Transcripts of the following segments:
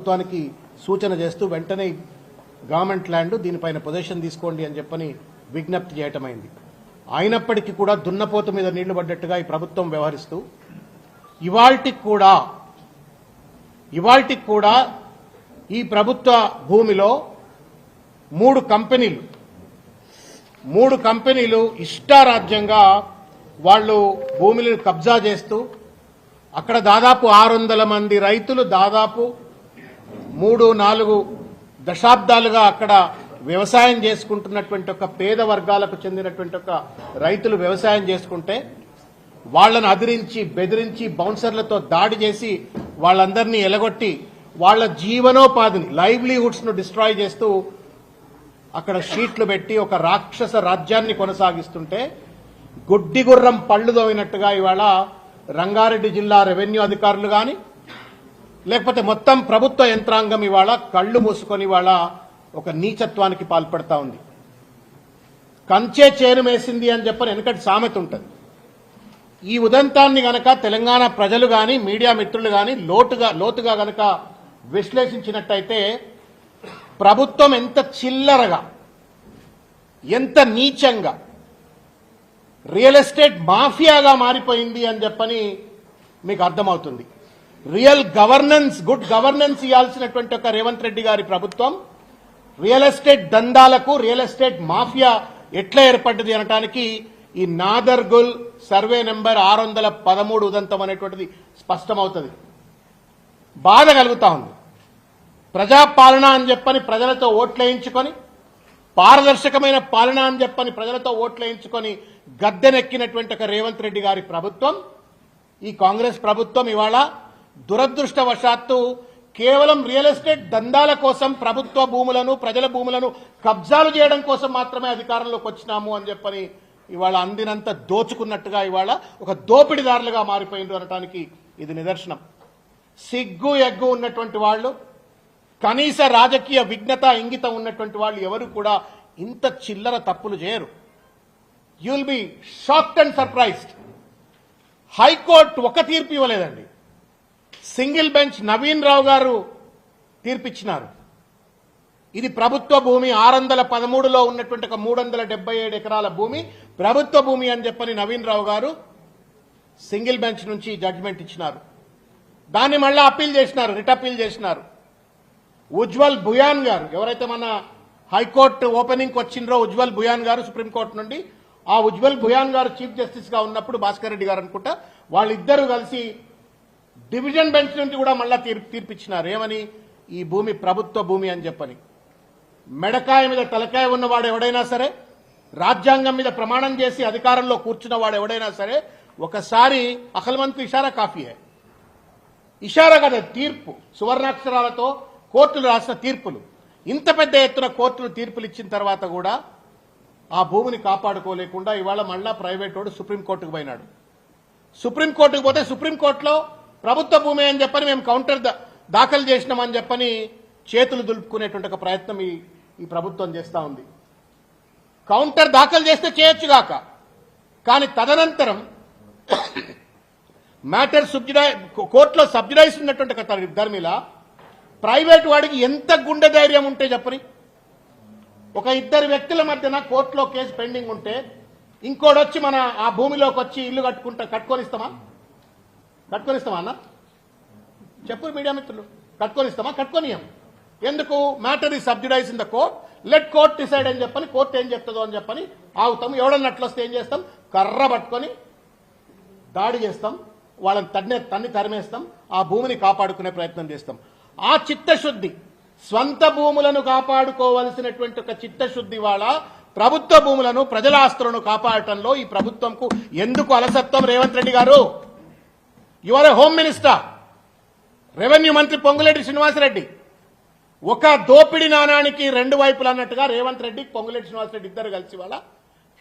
ప్రభుత్వానికి సూచన చేస్తూ వెంటనే గవర్నమెంట్ ల్యాండ్ దీనిపైన పొజిషన్ తీసుకోండి అని చెప్పని విజ్ఞప్తి చేయటమైంది. అయినప్పటికీ కూడా దున్నపోతు మీద నీళ్లు పడ్డట్టుగా ఈ ప్రభుత్వం వ్యవహరిస్తూ ఇవాల్టికి కూడా ఈ ప్రభుత్వ భూమిలో మూడు కంపెనీలు ఇష్టారాజ్యంగా వాళ్ళు భూమిని కబ్జా చేస్తూ అక్కడ దాదాపు 600 మంది రైతులు దాదాపు 3-4 దశాబ్దాలుగా అక్కడ వ్యవసాయం చేసుకుంటున్నటువంటి ఒక పేద వర్గాలకు చెందినటువంటి ఒక రైతులు వ్యవసాయం చేసుకుంటే వాళ్లను అదిరించి బెదిరించి బౌన్సర్లతో దాడి చేసి వాళ్ళందరినీ ఎలగొట్టి వాళ్ళ జీవనోపాధిని లైవ్లీహుడ్స్ ను డిస్ట్రాయ్ చేస్తూ అక్కడ షీట్లు పెట్టి ఒక రాక్షస రాజ్యాన్ని కొనసాగిస్తుంటే గుడ్డిగుర్రం పళ్లు దోవినట్టుగా ఇవాళ రంగారెడ్డి జిల్లా రెవెన్యూ అధికారులు గాని లేకపోతే మొత్తం ప్రభుత్వ యంత్రాంగం ఇవాళ కళ్లు మూసుకొని ఇవాళ ఒక నీచత్వానికి పాల్పడతా ఉంది. కంచే చేను మేసింది అని చెప్పని వెనకటి సామెత ఉంటుంది. ఈ ఉదంతాన్ని గనక తెలంగాణ ప్రజలు గాని మీడియా మిత్రులు గాని లోతుగా గనక విశ్లేషించినట్టయితే ప్రభుత్వం ఎంత చిల్లరగా ఎంత నీచంగా రియల్ ఎస్టేట్ మాఫియాగా మారిపోయింది అని చెప్పని మీకు అర్థమవుతుంది. గుడ్ గవర్నెన్స్ ఇవ్వాల్సినటువంటి ఒక రేవంత్ రెడ్డి గారి ప్రభుత్వం రియల్ ఎస్టేట్ దందాలకు రియల్ ఎస్టేట్ మాఫియా ఎట్లా ఏర్పడ్డది అనటానికి ఈ నాదర్గుల్ సర్వే నెంబర్ 613 ఉదంతం అనేటువంటిది స్పష్టమవుతుంది. బాధ కలుగుతా ఉంది. ప్రజాపాలన అని చెప్పని ప్రజలతో ఓట్లేయించుకొని పారదర్శకమైన పాలన అని చెప్పని ప్రజలతో ఓట్లేయించుకొని గద్దెనెక్కినటువంటి ఒక రేవంత్ రెడ్డి గారి ప్రభుత్వం ఈ కాంగ్రెస్ ప్రభుత్వం ఇవాళ దురదృష్టవశాత్తు కేవలం రియల్ ఎస్టేట్ దందాల కోసం ప్రభుత్వ భూములను ప్రజల భూములను కబ్జాలు చేయడం కోసం మాత్రమే అధికారంలోకి వచ్చినాము అని చెప్పని ఇవాళ అందినంత దోచుకున్నట్టుగా ఇవాళ ఒక దోపిడీదారులుగా మారిపోయింది అనటానికి ఇది నిదర్శనం. సిగ్గు ఎగ్గు ఉన్నటువంటి వాళ్ళు కనీస రాజకీయ విజ్ఞత ఇంగితం ఉన్నటువంటి వాళ్ళు ఎవరు కూడా ఇంత చిల్లర తప్పులు చేయరు. You will be shocked and surprised. High court ఒక తీర్పు ఇవ్వలేదండి. సింగిల్ బెంచ్ నవీన్ రావు గారు తీర్పిచ్చినారు. ఇది ప్రభుత్వ భూమి 613లో ఉన్నటువంటి ఒక 377 ఎకరాల భూమి ప్రభుత్వ భూమి అని చెప్పని నవీన్ రావు గారు సింగిల్ బెంచ్ నుంచి జడ్జిమెంట్ ఇచ్చినారు. దాన్ని మళ్ళా అప్పీల్ చేసినారు, రిట్ అప్పీల్ చేసినారు. ఉజ్వల్ భుయాన్ గారు ఎవరైతే మన హైకోర్టు ఓపెనింగ్ వచ్చిండ్రో ఉజ్వల్ భుయాన్ గారు సుప్రీంకోర్టు నుండి ఆ ఉజ్వల్ భుయాన్ గారు చీఫ్ జస్టిస్ గా ఉన్నప్పుడు భాస్కర్ రెడ్డి గారు అనుకుంటా వాళ్ళిద్దరూ కలిసి డివిజన్ బెంచ్ నుంచి కూడా మళ్ళా తీర్పిచ్చినారు. ఏమని? ఈ భూమి ప్రభుత్వ భూమి అని చెప్పని. మెడకాయ మీద తలకాయ ఉన్నవాడు ఎవడైనా సరే రాజ్యాంగం మీద ప్రమాణం చేసి అధికారంలో కూర్చున్నవాడు ఎవడైనా సరే ఒకసారి అఖల్మంత్ ఇషారా కాఫీయే. ఇషారా కదా తీర్పు, సువర్ణాక్షరాలతో కోర్టులు రాసిన తీర్పులు. ఇంత పెద్ద ఎత్తున కోర్టులు తీర్పులు ఇచ్చిన తర్వాత కూడా ఆ భూమిని కాపాడుకోలేకుండా ఇవాళ మళ్ళా ప్రైవేట్ వాడు సుప్రీంకోర్టుకు పోయినాడు. సుప్రీంకోర్టుకు పోతే సుప్రీంకోర్టులో ప్రభుత్వ భూమి అని చెప్పని మేము కౌంటర్ దాఖలు చేసినామని చెప్పని చేతులు దులుపుకునేటువంటి ఒక ప్రయత్నం ఈ ప్రభుత్వం చేస్తా ఉంది. కౌంటర్ దాఖలు చేస్తే చేయొచ్చుగాక, కానీ తదనంతరం మ్యాటర్ కోర్టులో సబ్సిడైజ్ ఉన్నటువంటి ఒక ధర్మిలా ప్రైవేట్ వాడికి ఎంత గుండె ధైర్యం ఉంటే చెప్పని. ఒక ఇద్దరు వ్యక్తుల మధ్యన కోర్టులో కేసు పెండింగ్ ఉంటే ఇంకోడొచ్చి మన ఆ భూమిలోకి వచ్చి ఇల్లు కట్టుకొనిస్తామా అన్న? చెప్పు మీడియా మిత్రులు, కట్టుకొనిస్తామా? కట్టుకొనియం. ఎందుకు? మ్యాటర్ ఈ subsidise in the court, let court decide అని చెప్పని కోర్టు ఏం చెప్తుందో అని చెప్పని ఆగుతాం. ఎవడన్నట్లు వస్తే ఏం చేస్తాం? కర్ర పట్టుకొని దాడి చేస్తాం, వాళ్ళని తన్ని తరిమేస్తాం, ఆ భూమిని కాపాడుకునే ప్రయత్నం చేస్తాం. ఆ చిత్తశుద్ధి, స్వంత భూములను కాపాడుకోవలసినటువంటి ఒక చిత్తశుద్ధి వాళ్ళ ప్రభుత్వ భూములను ప్రజల ఆస్తులను కాపాడటంలో ఈ ప్రభుత్వంకు ఎందుకు అలసత్వం? రేవంత్ రెడ్డి గారు, you are a home minister, revenue మంత్రి పొంగులేటి శ్రీనివాసరెడ్డి. ఒక దోపిడి నాణానికి రెండు వైపులు అన్నట్టుగా రేవంత్ రెడ్డి పొంగులేటి శ్రీనివాసరెడ్డి ఇద్దరు కలిసి వాళ్ళ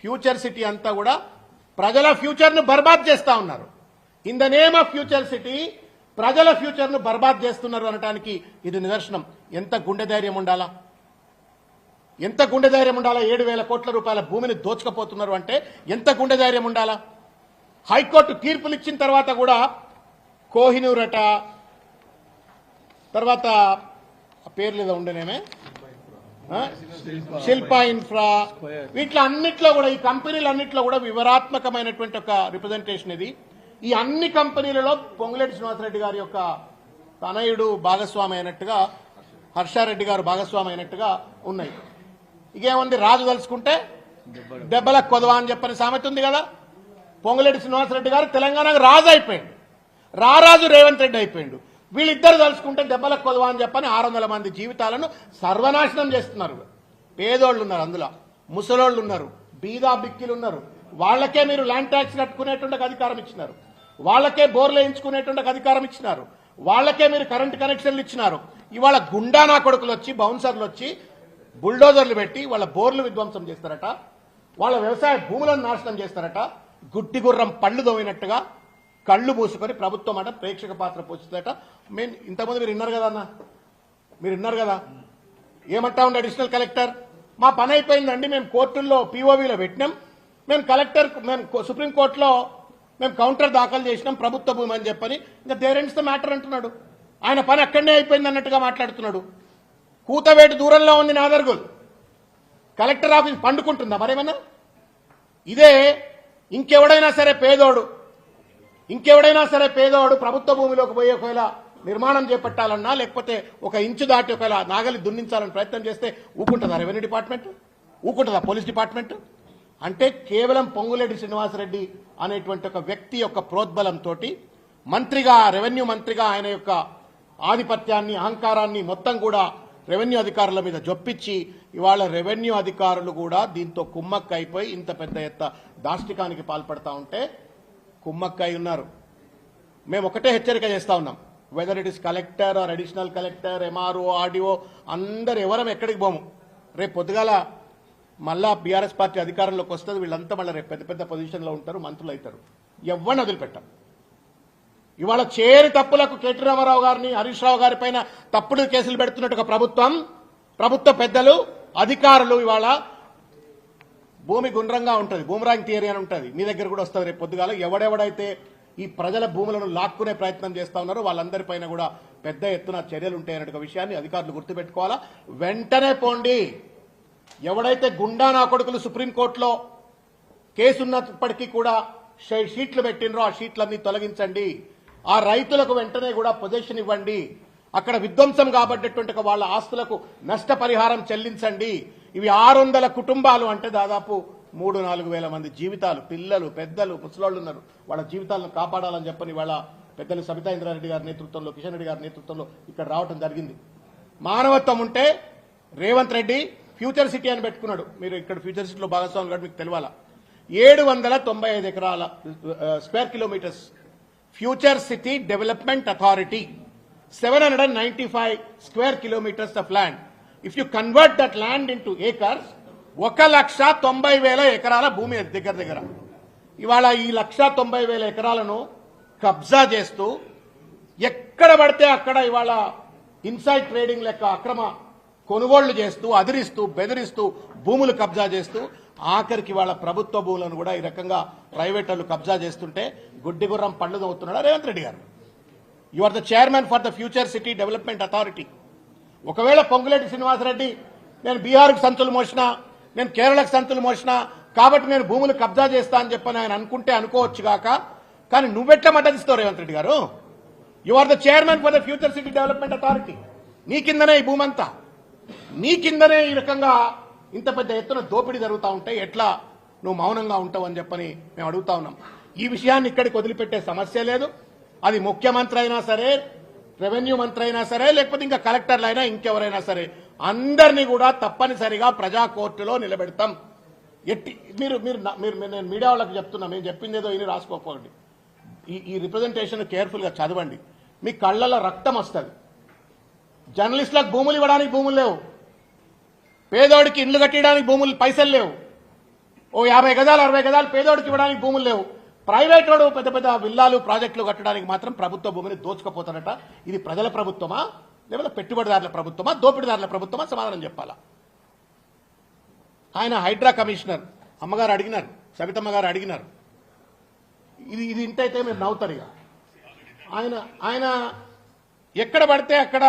ఫ్యూచర్ సిటీ అంతా కూడా ప్రజల ఫ్యూచర్ ను బర్బాద్ చేస్తా ఉన్నారు. In the name of future city ప్రజల ఫ్యూచర్ ను బర్బాద్ చేస్తున్నారు అనటానికి ఇది నిదర్శనం. ఎంత గుండె ధైర్యం ఉండాలా? 7,000 కోట్ల రూపాయల భూమిని దోచుకపోతున్నారు అంటే ఎంత గుండె ధైర్యం ఉండాలా? హైకోర్టు తీర్పులు ఇచ్చిన తర్వాత కూడా కోహినూర్ అట, తర్వాత పేర్లు ఏదో ఉండేనేమే శిల్పా ఇన్ఫ్రా, వీటిలో అన్నిట్లో కూడా ఈ కంపెనీలన్నింటిలో కూడా వివరాత్మకమైనటువంటి ఒక రిప్రజెంటేషన్ ఇది. ఈ అన్ని కంపెనీలలో పొంగులేటి శ్రీనివాసరెడ్డి గారి యొక్క తనయుడు భాగస్వామి అయినట్టుగా, హర్షారెడ్డి గారు భాగస్వామి అయినట్టుగా ఉన్నాయి. ఇకేముంది, రాజు తలుచుకుంటే దెబ్బలకు కొదవా అని చెప్పని సామెత ఉంది కదా. పొంగులేటి శ్రీనివాసరెడ్డి గారు తెలంగాణకు రాజు అయిపోయింది, రారాజు రేవంత్ రెడ్డి అయిపోయిండు. వీళ్ళిద్దరు తలుచుకుంటే దెబ్బలకు కొదవా అని చెప్పని 600 మంది జీవితాలను సర్వనాశనం చేస్తున్నారు. పేదోళ్ళు ఉన్నారు, అందులో ముసలోళ్ళు ఉన్నారు, బీదా బిక్కిలు ఉన్నారు. వాళ్లకే మీరు ల్యాండ్ ట్యాక్స్ కట్టుకునేటువంటి అధికారం ఇచ్చినారు, వాళ్లకే బోర్లు వేయించుకునేటువంటి అధికారం ఇచ్చినారు, వాళ్లకే మీరు కరెంటు కనెక్షన్లు ఇచ్చినారు. ఇవాళ గుండానా కొడుకులు వచ్చి, బౌన్సర్లు వచ్చి బుల్డోజర్లు పెట్టి వాళ్ళ బోర్లు విధ్వంసం చేస్తారట, వాళ్ళ వ్యవసాయ భూములను నాశనం చేస్తారట. గుడ్డి గుర్రం పళ్ళు దోవినట్టుగా కళ్ళు మూసుకొని ప్రభుత్వం అట ప్రేక్షక పాత్ర పోషిస్తుందట. మేము ఇంతకుముందు మీరు విన్నారు కదా అన్న, మీరు విన్నారు కదా, ఏమంటా ఉండే అడిషనల్ కలెక్టర్, మా పని అయిపోయిందండి, మేము కోర్టుల్లో పీఓవీలో పెట్టినాం, మేము సుప్రీంకోర్టులో మేము కౌంటర్ దాఖలు చేసినాం ప్రభుత్వ భూమి అని చెప్పని, ఇంకా దేర్ ఎండ్స్ ద మ్యాటర్ అంటున్నాడు. ఆయన పని అక్కడనే అయిపోయింది అన్నట్టుగా మాట్లాడుతున్నాడు. కూతవేటు దూరంలో ఉంది నాదర్గుల్, కలెక్టర్ ఆఫీస్ పండుకుంటుందా మరేమన్నా? ఇదే ఇంకెవడైనా పేదోడు ప్రభుత్వ భూమిలోకి పోయి ఒకవేళ నిర్మాణం చేపట్టాలన్నా, లేకపోతే ఒక ఇంచు దాటి ఒకవేళ నాగలి దున్నించాలని ప్రయత్నం చేస్తే ఊకుంటుందా రెవెన్యూ డిపార్ట్మెంట్? ఊకుంటుందా పోలీస్ డిపార్ట్మెంట్? అంటే కేవలం పొంగులేటి శ్రీనివాసరెడ్డి అనేటువంటి ఒక వ్యక్తి యొక్క ప్రోద్బలంతో మంత్రిగా, రెవెన్యూ మంత్రిగా ఆయన యొక్క ఆధిపత్యాన్ని, అహంకారాన్ని మొత్తం కూడా రెవెన్యూ అధికారుల మీద జొప్పించి ఇవాళ రెవెన్యూ అధికారులు కూడా దీంతో కుమ్మక్కైపోయి ఇంత పెద్ద ఎత్త దాష్టికానికి పాల్పడతా ఉంటే కుమ్మక్కై ఉన్నారు. మేము ఒకటే హెచ్చరిక చేస్తా ఉన్నాం, whether it is collector R additional collector, MRO, RDO, అందరు ఎవరం ఎక్కడికి పోము. రేపు పొద్దుగాల మళ్ళా బీఆర్ఎస్ పార్టీ అధికారంలోకి వస్తుంది, వీళ్ళంతా మళ్ళీ రేపు పెద్ద పెద్ద పొజిషన్లో ఉంటారు, మంత్రులు అవుతారు, ఎవరిని వదిలిపెట్టాం. ఇవాళ చేరి తప్పులకు కేటీ రామారావు గారిని, హరీష్ రావు గారి పైన తప్పుడు కేసులు పెడుతున్నట్టు ప్రభుత్వం, ప్రభుత్వ పెద్దలు, అధికారులు ఇవాళ భూమి గుండ్రంగా ఉంటుంది, బూమరాంగ్ థియరీ అని ఉంటుంది, మీ దగ్గర కూడా వస్తుంది రేపు పొద్దుగాల. ఎవడెవడైతే ఈ ప్రజల భూములను లాక్కునే ప్రయత్నం చేస్తా ఉన్నారో వాళ్ళందరిపైన కూడా పెద్ద ఎత్తున చర్యలు ఉంటాయనే విషయాన్ని అధికారులు గుర్తుపెట్టుకోవాలా. వెంటనే పోండి, ఎవడైతే గుండా నా కొడుకులు సుప్రీంకోర్టులో కేసున్నప్పటికీ కూడా షీట్లు పెట్టినరో ఆ షీట్లన్నీ తొలగించండి. ఆ రైతులకు వెంటనే కూడా పొజిషన్ ఇవ్వండి. అక్కడ విధ్వంసం కాబట్టేటువంటి వాళ్ళ ఆస్తులకు నష్టపరిహారం చెల్లించండి. ఇవి 600 కుటుంబాలు అంటే దాదాపు 3-4 వేల మంది జీవితాలు, పిల్లలు, పెద్దలు, ముసలోళ్ళు ఉన్నారు, వాళ్ళ జీవితాలను కాపాడాలని చెప్పని వాళ్ళ పెద్దలు సబితా ఇంద్రారెడ్డి గారి నేతృత్వంలో, కిషన్ రెడ్డి గారి నేతృత్వంలో ఇక్కడ రావడం జరిగింది. మానవత్వం ఉంటే రేవంత్ రెడ్డి ఫ్యూచర్ సిటీ అని పెట్టుకున్నాడు. మీరు ఇక్కడ ఫ్యూచర్ సిటీలో భాగస్వాములు కూడా మీకు తెలియాలా. 795 ఎకరాల square kilometres future city development authority, 795 square kilometers of land. If you convert that land into acres, 1,90,000 ఎకరాల భూమి దగ్గర. ఇవాళ ఈ 1,90,000 ఎకరాలను కబ్జా చేస్తూ ఎక్కడ పడితే అక్కడ ఇవాళ ఇన్సైడ్ ట్రేడింగ్ లెక్క అక్రమ కొనుగోళ్లు చేస్తూ, అదిరిస్తూ, బెదిరిస్తూ భూములు కబ్జా చేస్తూ, ఆఖరికి వాళ్ళ ప్రభుత్వ భూములను కూడా ఈ రకంగా ప్రైవేట్ వాళ్ళు కబ్జా చేస్తుంటే గుడ్డిగుర్రం పళ్ళు తవ్వుతున్నాడా రేవంత్ రెడ్డి గారు? You are the chairman for the future city development authority. ఒకవేళ పొంగులేటి శ్రీనివాసరెడ్డి నేను బీహార్కు సంచులు మోసినా, నేను కేరళకు సంచులు మోసినా కాబట్టి నేను భూములు కబ్జా చేస్తా అని చెప్పని ఆయన అనుకుంటే అనుకోవచ్చు గాక, కానీ నువ్వెట్లా మద్దతిస్తావు రేవంత్ రెడ్డి గారు? You are the chairman for the future city development authority. నీ కిందనే ఈ భూమంతా, నీ కిందనే ఈ రకంగా ఇంత పెద్ద ఎత్తున దోపిడీ జరుగుతూ ఉంటే ఎట్లా నువ్వు మౌనంగా ఉంటావు అని చెప్పని మేము అడుగుతా ఉన్నాం. ఈ విషయాన్ని ఇక్కడికి వదిలిపెట్టే సమస్య లేదు. అది ముఖ్యమంత్రి అయినా సరే, రెవెన్యూ మంత్రి అయినా సరే, లేకపోతే ఇంకా కలెక్టర్లు అయినా ఇంకెవరైనా సరే, అందరినీ కూడా తప్పనిసరిగా ప్రజా కోర్టులో నిలబెడతాం. నేను మీడియా వాళ్ళకి చెప్తున్నా, మేము చెప్పింది ఏదో ఇని రాసుకోకండి. ఈ రిప్రజెంటేషన్ కేర్ఫుల్ గా చదవండి, మీ కళ్ళల్లో రక్తం వస్తుంది. జర్నలిస్టులకు భూములు ఇవ్వడానికి భూములు లేవు, పేదోడికి ఇండ్లు కట్టడానికి భూములు పైసలు లేవు, ఓ 50 గజాలు 60 గజాలు పేదోడికి ఇవ్వడానికి భూములు లేవు. ప్రైవేట్ వాడు పెద్ద పెద్ద విల్లాలు ప్రాజెక్టులు కట్టడానికి మాత్రం ప్రభుత్వ భూమిని దోచుకుపోతారట. ఇది ప్రజల ప్రభుత్వమా లేకపోతే పెట్టుబడిదారుల ప్రభుత్వమా, దోపిడీదారుల ప్రభుత్వమా? సమాధానం చెప్పాలా. ఆయన హైడ్రా కమిషనర్ అమ్మగారు అడిగినారు, సబితమ్మ గారు అడిగినారు. ఇది ఇంటైతే మీరు నవ్వుతారు. ఇక ఆయన ఎక్కడ పడితే అక్కడ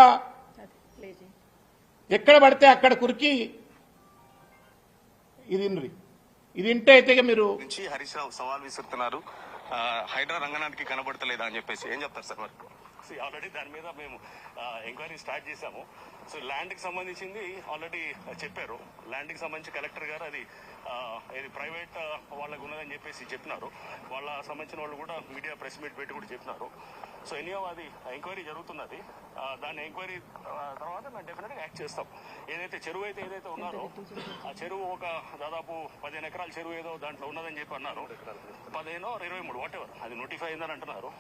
ఎక్కడ పడితే అక్కడ కురికి ఇది ఇంటే అయితే మీరు నుంచి హరీష్ రావు సవాల్ విసురుతున్నారు. హైడ్రా రంగనాథ్కి కనబడతలేదా అని చెప్పేసి ఏం చెప్తారు సార్ మరి? ఆల్రెడీ దాని మీద మేము ఎంక్వైరీ స్టార్ట్ చేశాము. సో ల్యాండ్కి సంబంధించింది ఆల్రెడీ చెప్పారు. ల్యాండ్కి సంబంధించి కలెక్టర్ గారు అది ఇది ప్రైవేట్ వాళ్ళకు ఉన్నదని చెప్పేసి చెప్పినారు. వాళ్ళ సంబంధించిన వాళ్ళు కూడా మీడియా ప్రెస్ మీట్ పెట్టి కూడా చెప్పినారు. సో ఎనీహౌ అది ఎంక్వైరీ జరుగుతున్నది. దాని ఎంక్వైరీ తర్వాత మేము డెఫినెట్గా యాక్ట్ చేస్తాం. ఏదైతే చెరువు ఏదైతే ఉన్నారో ఆ చెరువు ఒక దాదాపు 15 ఎకరాల చెరువు ఏదో దాంట్లో ఉన్నదని చెప్పి అన్నారు. 15 or 23 వాట్ ఎవర్ అది నోటిఫై అయిందని అంటున్నారు.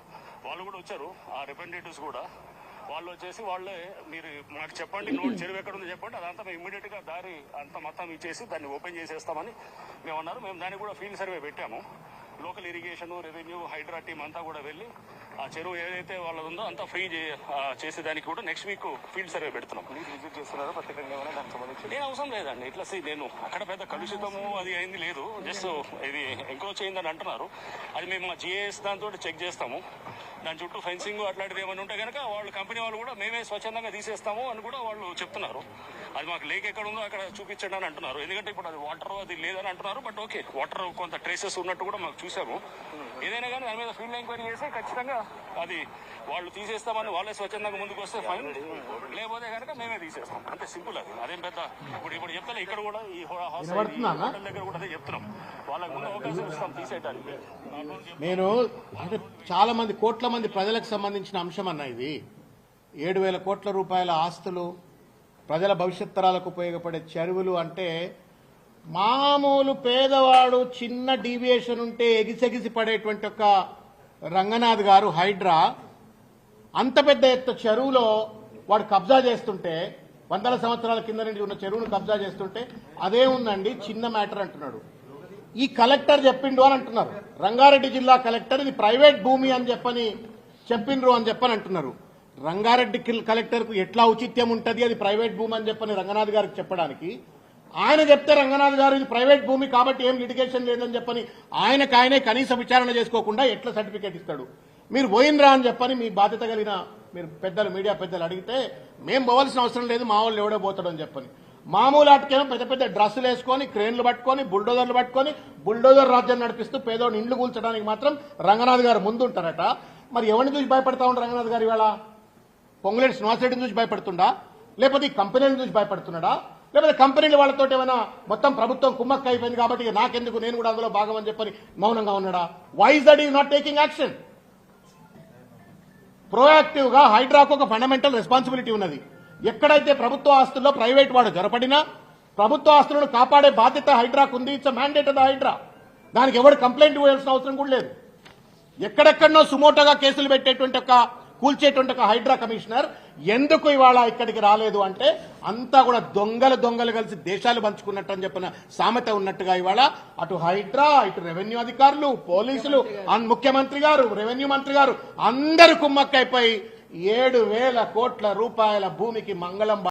వాళ్ళు కూడా వచ్చారు, ఆ రిప్రజెంటేటివ్స్ కూడా. వాళ్ళు వచ్చేసి వాళ్ళే మీరు మాకు చెప్పండి చెరువు ఎక్కడ ఉందో చెప్పండి, అదంతా మేము ఇమ్మీడియట్ గా దారి అంతా మొత్తం ఇచ్చేసి దాన్ని ఓపెన్ చేసేస్తామని మేము అన్నారు. మేము దానికి కూడా ఫీల్డ్ సర్వే పెట్టాము. Local irrigation, revenue, HYDRAA team అంతా కూడా వెళ్ళి ఆ చెరువు ఏదైతే వాళ్ళది ఉందో అంతా ఫ్రీ చేసేదానికి కూడా నెక్స్ట్ వీక్ ఫీల్డ్ సర్వే పెడుతున్నాం. విజిట్ చేస్తున్నారా ప్రత్యేకంగా దానికి సంబంధించి? నేను అవసరం లేదండి. ఇట్లా నేను అక్కడ పెద్ద కలుషితము అది అయింది లేదు. జస్ట్ ఇది ఎంక్రోచ్ అయిందని అంటున్నారు. అది మేము మా జిఏఎస్ దాంతో చెక్ చేస్తాము. దాని చుట్టూ ఫెన్సింగ్ అట్లాంటిది ఏమైనా ఉంటే కనుక వాళ్ళు కంపెనీ వాళ్ళు కూడా మేమే స్వచ్ఛందంగా తీసేస్తాము అని కూడా వాళ్ళు చెప్తున్నారు. అది మాకు లేక్ ఎక్కడ ఉందో అక్కడ చూపించండి అని అంటున్నారు. ఎందుకంటే ఇప్పుడు అది వాటర్ అది లేదని అంటున్నారు. బట్ ఓకే, వాటర్ కొంత ట్రేసెస్ ఉన్నట్టు కూడా మాకు చూసాము. ఏదైనా కానీ దాని మీద ఫీల్డ్ ఎంక్వైరీ చేసి ఖచ్చితంగా అది వాళ్ళు తీసేస్తామని వాళ్ళే స్వచ్ఛందంగా ముందుకు వస్తే ఫైన్, లేకపోతే కనుక మేమే తీసేస్తాం. అంతే సింపుల్. అది అదేం పెద్ద ఇప్పుడు చెప్తాను. ఇక్కడ కూడా ఈ హోటల్ దగ్గర కూడా అదే చెప్తున్నాం. వాళ్ళకి ముందు అవకాశం ఇస్తాం తీసేయడానికి. నేను అంటే చాలా మంది కోట్ల మంది ప్రజలకు సంబంధించిన అంశం అన్న ఇది. 7,000 కోట్ల రూపాయల ఆస్తులు, ప్రజల భవిష్యత్ తరాలకు ఉపయోగపడే చెరువులు అంటే మామూలు పేదవాడు చిన్న డీవియేషన్ ఉంటే ఎగిసెగిసి పడేటువంటి ఒక రంగనాథ్ గారు హైడ్రా అంత పెద్ద ఎత్తు చెరువులో వాడు కబ్జా చేస్తుంటే, 100 సంవత్సరాల కింద నుండి ఉన్న చెరువును కబ్జా చేస్తుంటే అదే ఉందండి చిన్న మ్యాటర్ అంటున్నాడు. ఈ కలెక్టర్ చెప్పిండు అని అంటున్నారు. రంగారెడ్డి జిల్లా కలెక్టర్ ఇది ప్రైవేట్ భూమి అని చెప్పిండ్రు అని అంటున్నారు. రంగారెడ్డి కలెక్టర్ కు ఎట్లా ఔచిత్యం ఉంటది అది ప్రైవేట్ భూమి అని రంగనాథ్ గారికి చెప్పడానికి? ఆయన చెప్తే రంగనాథ్ గారు ఇది ప్రైవేట్ భూమి కాబట్టి ఏం లిటిగేషన్ లేదని ఆయనే కనీస విచారణ చేసుకోకుండా ఎట్లా సర్టిఫికేట్ ఇస్తాడు? మీరు పోయినరా అని మీ బాధ్యత కలిగిన మీరు పెద్దలు, మీడియా పెద్దలు అడిగితే మేము పోవాల్సిన అవసరం లేదు, మా వాళ్ళు ఎవడో పోతాడు అని మామూలు ఆటకేమో పెద్ద పెద్ద డ్రెస్సులు వేసుకొని, క్రేన్లు పట్టుకొని, బుల్డోజర్లు పట్టుకొని బుల్డోజర్ రాజ్యం నడిపిస్తూ పేదోడిని ఇండ్లు కూల్చడానికి మాత్రం రంగనాథ్ గారు ముందుంటారట. మరి ఎవరిని చూసి భయపడతా ఉంటారు రంగనాథ్ గారు? ఇవాళ పొంగులేటి శ్రీనివాసరెడ్డిని చూసి భయపడుతుండా? లేకపోతే ఈ కంపెనీలను చూసి భయపడుతున్నాడా? లేకపోతే కంపెనీలు వాళ్ళతో ఏమైనా మొత్తం ప్రభుత్వం కుమ్మక్క అయిపోయింది కాబట్టి నాకెందుకు, నేను కూడా అందులో భాగం అని మౌనంగా ఉన్నాడా? Why is that is not taking action? Proactive గా హైడ్రాకు ఒక ఫండమెంటల్ రెస్పాన్సిబిలిటీ ఉన్నది. ఎక్కడైతే ప్రభుత్వ ఆస్తుల్లో ప్రైవేట్ వాడు జరపడినా ప్రభుత్వ ఆస్తులను కాపాడే బాధ్యత హైడ్రాకు ఉంది. It's mandate of the HYDRAA. దానికి ఎవరు కంప్లైంట్ ఇవ్వాల్సిన అవసరం కూడా లేదు. ఎక్కడెక్కడనో సుమోటోగా కేసులు పెట్టేటువంటి కూల్చేటువంటి ఒక హైడ్రా కమిషనర్ ఎందుకు ఇవాళ ఇక్కడికి రాలేదు అంటే అంతా కూడా దొంగలు కలిసి దేశాలు పంచుకున్నట్టు అని చెప్పిన సామెత ఉన్నట్టుగా ఇవాళ అటు హైడ్రా, ఇటు రెవెన్యూ అధికారులు, పోలీసులు, ముఖ్యమంత్రి గారు, రెవెన్యూ మంత్రి గారు అందరూ కుమ్మక్కైపోయి 7,000 కోట్ల రూపాయల భూమికి మంగళం